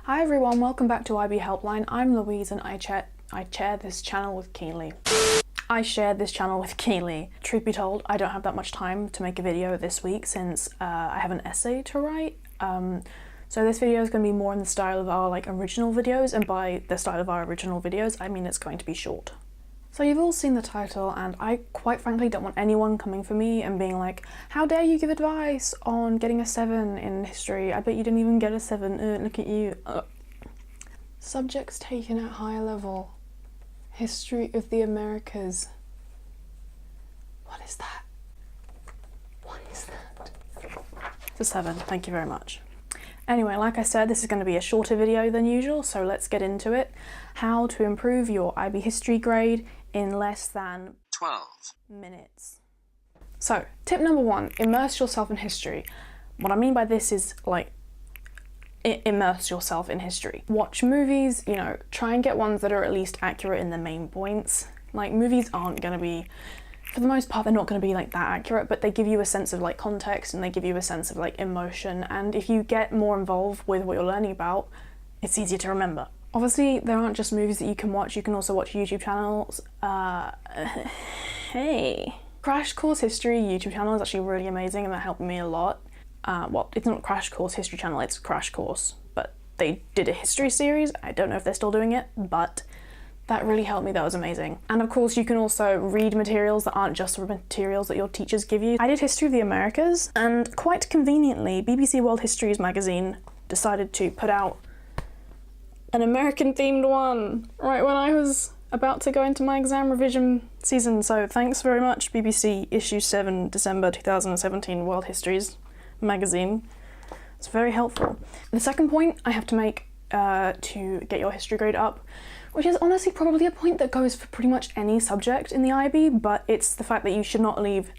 Hi everyone, welcome back to IB Helpline. I'm Louise and I chair this channel with Keely. I share this channel with Keely. Truth be told, I don't have that much time to make a video this week since I have an essay to write. So this video is going to be more in the style of our original videos, and by the style of our original videos, I mean it's going to be short. So you've all seen the title, and I quite frankly don't want anyone coming for me and being like, how dare you give advice on getting a 7 in history? I bet you didn't even get a 7, look at you. Subjects taken at higher level. History of the Americas. What is that? What is that? It's a 7, thank you very much. Anyway, like I said, this is going to be a shorter video than usual, so let's get into it. How to improve your IB history grade in less than 12 minutes. So, tip number 1, immerse yourself in history. What I mean by this is immerse yourself in history. Watch movies, try and get ones that are at least accurate in the main points. Movies aren't going to be, for the most part, they're not going to be that accurate, but they give you a sense of context and they give you a sense of emotion, and if you get more involved with what you're learning about, it's easier to remember. Obviously, there aren't just movies that you can can also watch YouTube channels. Hey. Crash Course History YouTube channel is actually really amazing and that helped me a lot. Well, it's not Crash Course History channel, it's Crash Course, but they did a history series. I don't know if they're still doing it, but that really helped me, that was amazing. And of course you can also read materials that aren't just the materials that your teachers give you. I did History of the Americas, and quite conveniently, BBC World Histories magazine decided to put out an American themed one right when I was about to go into my exam revision season, so thanks very much BBC issue 7 December 2017 World Histories magazine. It's very helpful. The second point I have to make to get your history grade up, which is honestly probably a point that goes for pretty much any subject in the IB, but it's the fact that you should not leave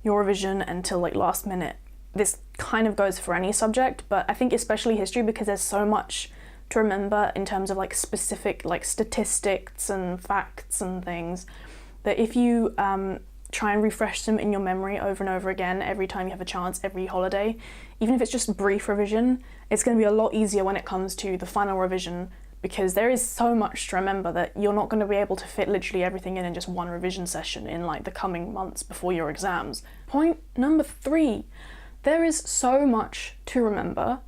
your revision until last minute. This kind of goes for any subject, but I think especially history because there's so much to remember in terms of specific statistics and facts and things, that if you try and refresh them in your memory over and over again every time you have a chance, every holiday, even if it's just brief revision, it's going to be a lot easier when it comes to the final revision, because there is so much to remember that you're not going to be able to fit literally everything in just one revision session in the coming months before your exams. Point number 3, there is so much to remember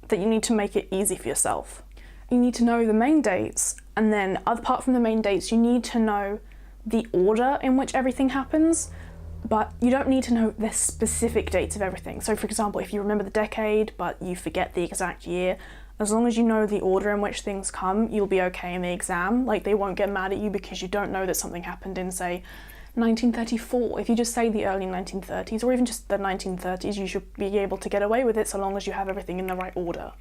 that you need to make it easy for yourself. You need to know the main dates, and then apart from the main dates, you need to know the order in which everything happens, but you don't need to know the specific dates of everything. So for example, if you remember the decade but you forget the exact year, as long as you know the order in which things come, you'll be okay in the exam. They won't get mad at you because you don't know that something happened in, say, 1934. If you just say the early 1930s or even just the 1930s, you should be able to get away with it so long as you have everything in the right order.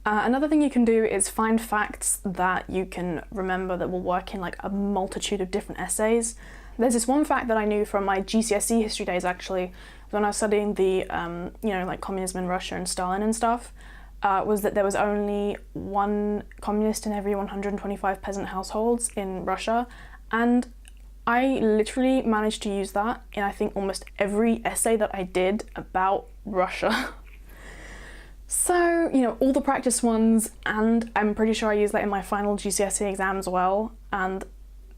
Another thing you can do is find facts that you can remember that will work in a multitude of different essays. There's this one fact that I knew from my GCSE history days actually, when I was studying the communism in Russia and Stalin and stuff, was that there was only one communist in every 125 peasant households in Russia, and I literally managed to use that in I think almost every essay that I did about Russia. So, all the practice ones, and I'm pretty sure I used that in my final GCSE exam as well, and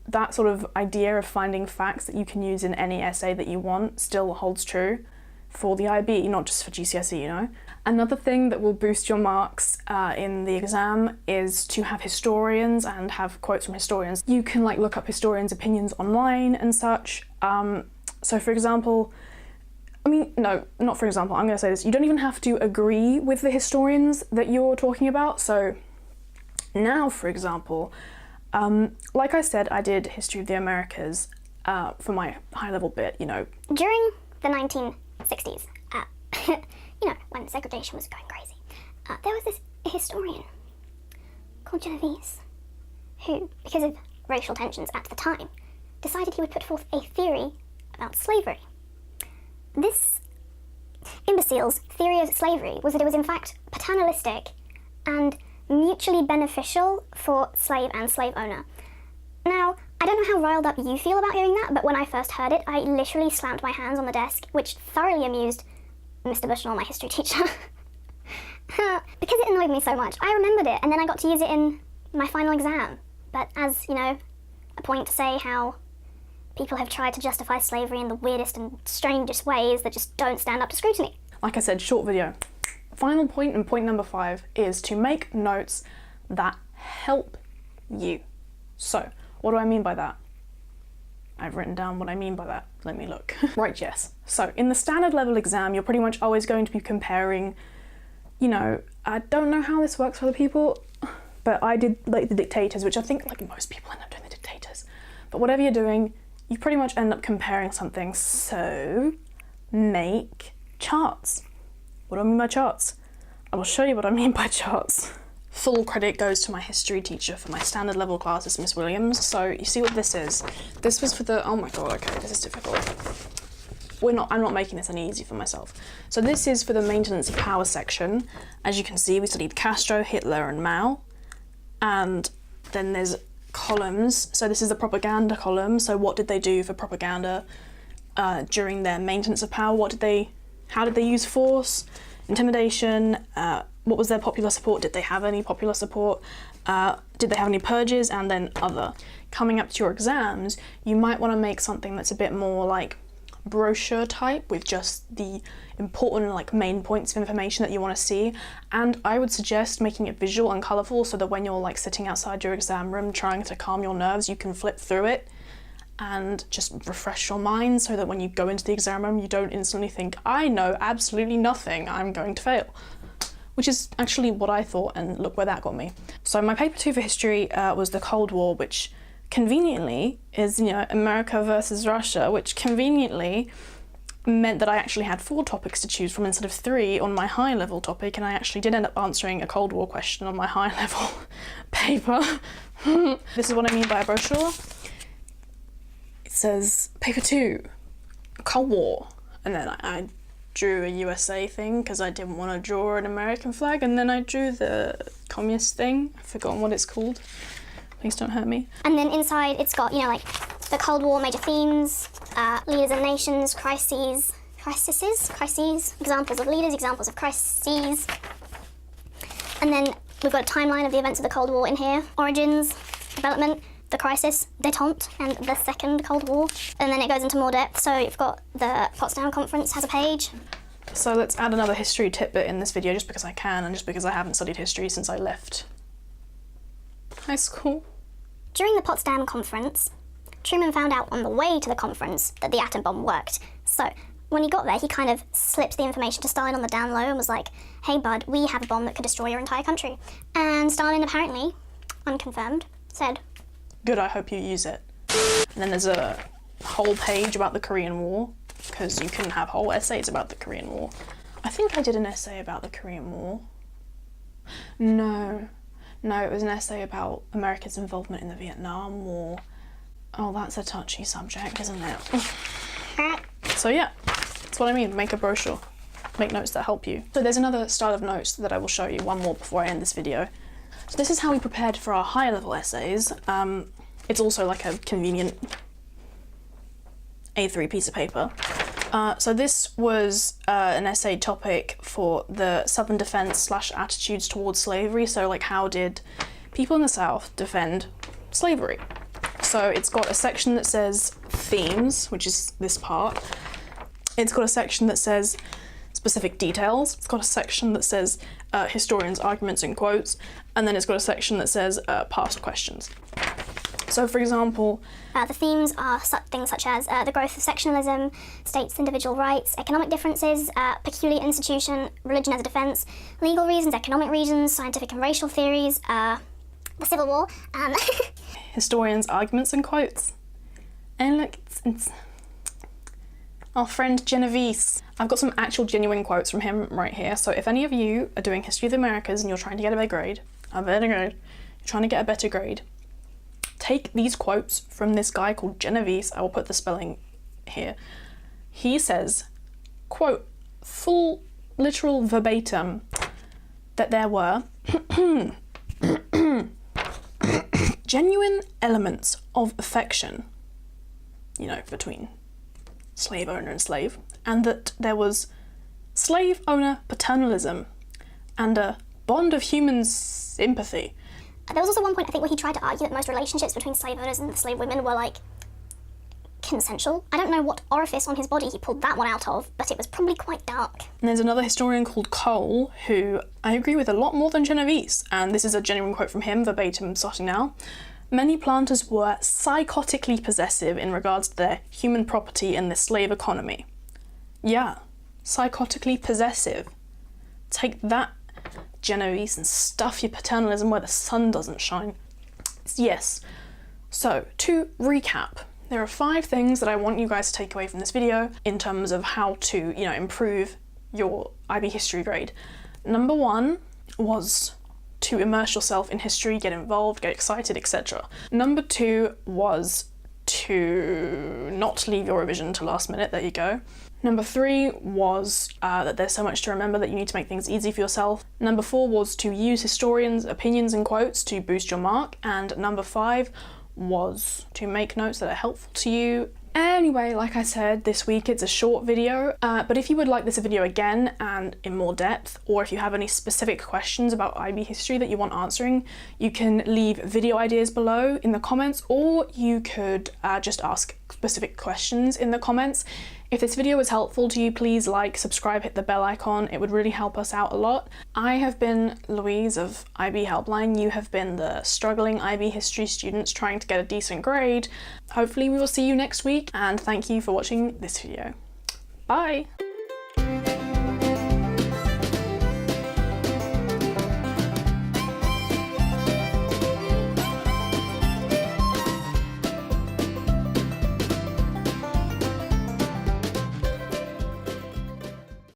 that sort of idea of finding facts that you can use in any essay that you want still holds true for the IB, not just for GCSE, Another thing that will boost your marks in the exam is to have historians and have quotes from historians. You can look up historians' opinions online and such. So for example, no, not for example, I'm going to say this, you don't even have to agree with the historians that you're talking about. So now, for example, like I said, I did History of the Americas for my high-level bit, During the 1960s, when segregation was going crazy, there was this historian called Genovese who, because of racial tensions at the time, decided he would put forth a theory about slavery. This imbecile's theory of slavery was that it was in fact paternalistic and mutually beneficial for slave and slave owner. Now, I don't know how riled up you feel about hearing that, but when I first heard it, I literally slammed my hands on the desk, which thoroughly amused Mr. Bushnell, my history teacher. Because it annoyed me so much, I remembered it, and then I got to use it in my final exam. But as, you know, a point to say how people have tried to justify slavery in the weirdest and strangest ways that just don't stand up to scrutiny. Like I said, short video. Final point, and point number 5, is to make notes that help you. So, what do I mean by that? I've written down what I mean by that. Let me look. Right, yes. So, in the standard level exam, you're pretty much always going to be comparing, you know, I don't know how this works for other people, but I did like the dictators, which I think like most people end up doing the dictators. But whatever you're doing, you pretty much end up comparing something. So, make charts. What do I mean by charts? I will show you what I mean by charts. Full credit goes to my history teacher for my standard level classes, Miss Williams. So you see what this is? This was for the, oh my god, okay, this is difficult. I'm not making this any easy for myself. So this is for the maintenance of power section. As you can see, we studied Castro, Hitler and Mao. And then there's columns. So this is the propaganda column. So what did they do for propaganda during their maintenance of power? How did they use force, intimidation? What was their popular support? Did they have any popular support? Did they have any purges? And then other. Coming up to your exams, you might want to make something that's a bit more like brochure type with just the important like main points of information that you want to see. And I would suggest making it visual and colourful so that when you're like sitting outside your exam room trying to calm your nerves, you can flip through it and just refresh your mind so that when you go into the exam room, you don't instantly think, I know absolutely nothing, I'm going to fail. Which is actually what I thought, and look where that got me. So my paper 2 for history was the Cold War, which conveniently is, you know, America versus Russia, which conveniently meant that I actually had 4 topics to choose from instead of 3 on my high level topic, and I actually did end up answering a Cold War question on my high level paper. This is what I mean by a brochure. It says paper 2, Cold War, and then I drew a USA thing because I didn't want to draw an American flag, and then I drew the communist thing. I've forgotten what it's called. Please don't hurt me. And then inside it's got, you know, like the Cold War major themes, leaders and nations, crises, examples of leaders, examples of crises. And then we've got a timeline of the events of the Cold War in here. Origins, development, the crisis, détente, and the Second Cold War. And then it goes into more depth. So you've got the Potsdam Conference has a page. So let's add another history tidbit in this video just because I can and just because I haven't studied history since I left high school. During the Potsdam Conference, Truman found out on the way to the conference that the atom bomb worked. So when he got there, he kind of slipped the information to Stalin on the down low and was like, hey bud, we have a bomb that could destroy your entire country. And Stalin apparently, unconfirmed, said, good, I hope you use it. And then there's a whole page about the Korean War, because you can have whole essays about the Korean War. I think I did an essay about the Korean War. No, it was an essay about America's involvement in the Vietnam War. Oh, that's a touchy subject, isn't it? So yeah, that's what I mean, make a brochure. Make notes that help you. So there's another style of notes that I will show you, one more before I end this video. So this is how we prepared for our higher level essays. It's also like a convenient A3 piece of paper. So this was an essay topic for the Southern defense / attitudes towards slavery. So like, how did people in the South defend slavery? So it's got a section that says themes, which is this part. It's got a section that says specific details. It's got a section that says historians' arguments and quotes, and then it's got a section that says past questions. So for example, the themes are things such as the growth of sectionalism, states' individual rights, economic differences, peculiar institution, religion as a defence, legal reasons, economic reasons, scientific and racial theories, the Civil War, historians' arguments and quotes. And look, it's our friend Genovese. I've got some actual genuine quotes from him right here. So if any of you are doing History of the Americas and you're trying to get a better grade, take these quotes from this guy called Genovese. I will put the spelling here. He says, quote, full literal verbatim, that there were genuine elements of affection, you know, between slave owner and slave, and that there was slave owner paternalism, and a bond of human sympathy. There was also one point, I think, where he tried to argue that most relationships between slave owners and the slave women were, like, consensual. I don't know what orifice on his body he pulled that one out of, but it was probably quite dark. And there's another historian called Cole, who I agree with a lot more than Genovese, and this is a genuine quote from him, verbatim, starting now. Many planters were psychotically possessive in regards to their human property in the slave economy. Yeah, psychotically possessive. Take that, Genovese, and stuff your paternalism where the sun doesn't shine. Yes. So, to recap, there are 5 things that I want you guys to take away from this video in terms of how to, improve your IB history grade. Number 1 was to immerse yourself in history, get involved, get excited, etc. Number 2 was to not leave your revision to last minute, there you go. Number 3 was that there's so much to remember that you need to make things easy for yourself. Number 4 was to use historians' opinions and quotes to boost your mark. And number 5 was to make notes that are helpful to you. Anyway, like I said, this week it's a short video, but if you would like this video again and in more depth, or if you have any specific questions about IB history that you want answering, you can leave video ideas below in the comments, or you could just ask specific questions in the comments. If this video was helpful to you, please like, subscribe, hit the bell icon. It would really help us out a lot. I have been Louise of IB Helpline. You have been the struggling IB history students trying to get a decent grade. Hopefully we will see you next week, and thank you for watching this video. Bye!